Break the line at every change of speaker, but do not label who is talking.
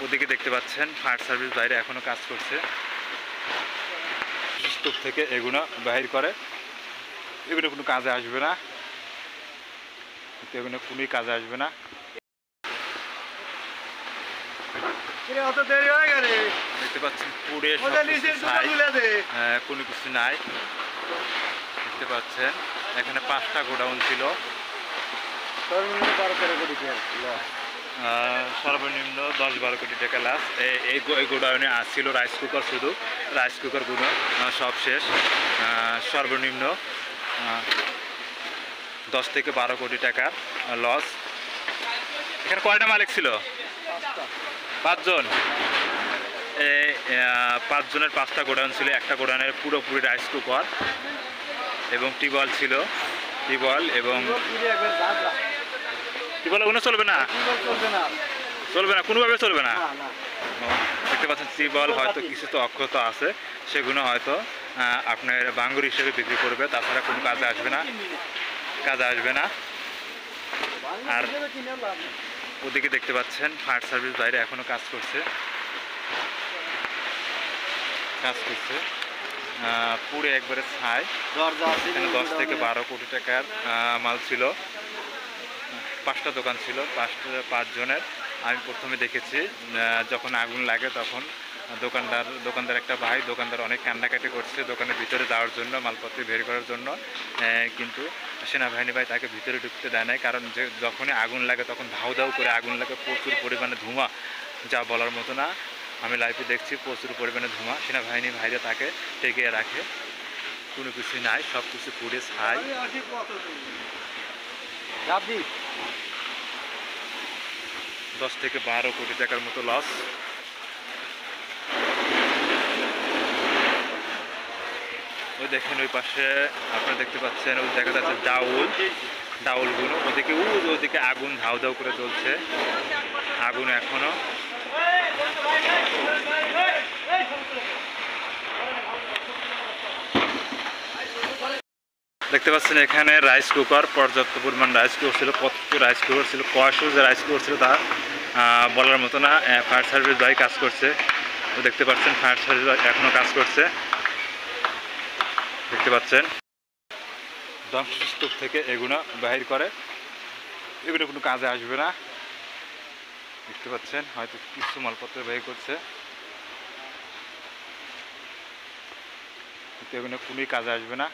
ওদিকে দেখতে পাচ্ছেন ফায়ার সার্ভিস বাইরে এখনো কাজ করছে। স্তূপ থেকে এগুলো বাহির করে, এগুলো কোনো কাজে আসবে না, এগুলো কোনোই কাজে আসবে না। দেখতে পাচ্ছেন পুড়ে কোনো কিছু নাই। দেখতে পাচ্ছেন এখানে 5টা গোডাউন ছিল, সর্বনিম্ন 10-12 কোটি টাকা লাভ। এই গোডাউনে আসছিল রাইস কুকার, শুধু রাইস কুকারগুলো সব শেষ। সর্বনিম্ন 10 থেকে 12 কোটি টাকার লস। এখানে কয়টা মালিক ছিল? 5 জন। 5 জনের 5টা গোডাউন ছিল। একটা গোডাউনের পুরোপুরি রাইস কুকার এবং টিউবওয়েল ছিল। টিউবওয়েল এবং টিউবওয়েলগুলো চলবে না, চলবে না, কোনোভাবে চলবে না। দেখতে পাচ্ছেন টিউবওয়েল হয়তো কিছু তো অক্ষত আছে, সেগুলো হয়তো আপনার বাঙ্গুর হিসেবে বিক্রি করবে, তাছাড়া কোনো কাজে আসবে না, কাজে আসবে না। আর ওদিকে দেখতে পাচ্ছেন ফায়ার সার্ভিস বাইরে এখনো কাজ করছে, পুরো একবারে ছাই। এখানে 10 থেকে 12 কোটি টাকার মাল ছিল। 5টা দোকান ছিল, 5 জনের। আমি প্রথমে দেখেছি যখন আগুন লাগে তখন দোকানদার একটা ভাই, দোকানদার অনেক কান্নাকাটি করছে দোকানের ভিতরে যাওয়ার জন্য, মালপত্র বের করার জন্য, কিন্তু সেনাবাহিনী ভাই তাকে ভিতরে ঢুকতে দেয় নাই। কারণ যে যখনই আগুন লাগে তখন ধাউ ধাউ করে আগুন লাগে, প্রচুর পরিমাণে ধোঁয়া, যা বলার মতো না। আমি লাইভে দেখছি প্রচুর পরিমাণে ধোঁয়া। সেনাবাহিনী ভাইরা তাকে টেকে রাখে, কোনো কিছু নাই, সব কিছু পুড়ে ছাই। 10 থেকে 12 কোটি টাকার মতো লস। ওই দেখেন ওই পাশে আপনারা দেখতে পাচ্ছেন, ওই দেখা যাচ্ছে ডাউলগুলো, ওদিকে আগুন ধাউ ধাউ করে চলছে, আগুন এখনো। দেখতে পাচ্ছেন এখানে রাইস কুকার, পর্যাপ্ত পরিমাণ রাইস কুকার ছিল, কত রাইস কুকার ছিল, কয়শো যে রাইস কুকার ছিল তা বলার মতো না। ফায়ার সার্ভিস ভাই কাজ করছে, দেখতে পাচ্ছেন ফায়ার সার্ভিস এখনো কাজ করছে। দেখতে পাচ্ছেন ধ্বংসস্তূপ থেকে এগুলো বাহির করে, এগুলো কোনো কাজে আসবে না। দেখতে পাচ্ছেন হয়তো কিছু মালপত্র বাহির করছে, এগুলো কোনোই কাজে আসবে না।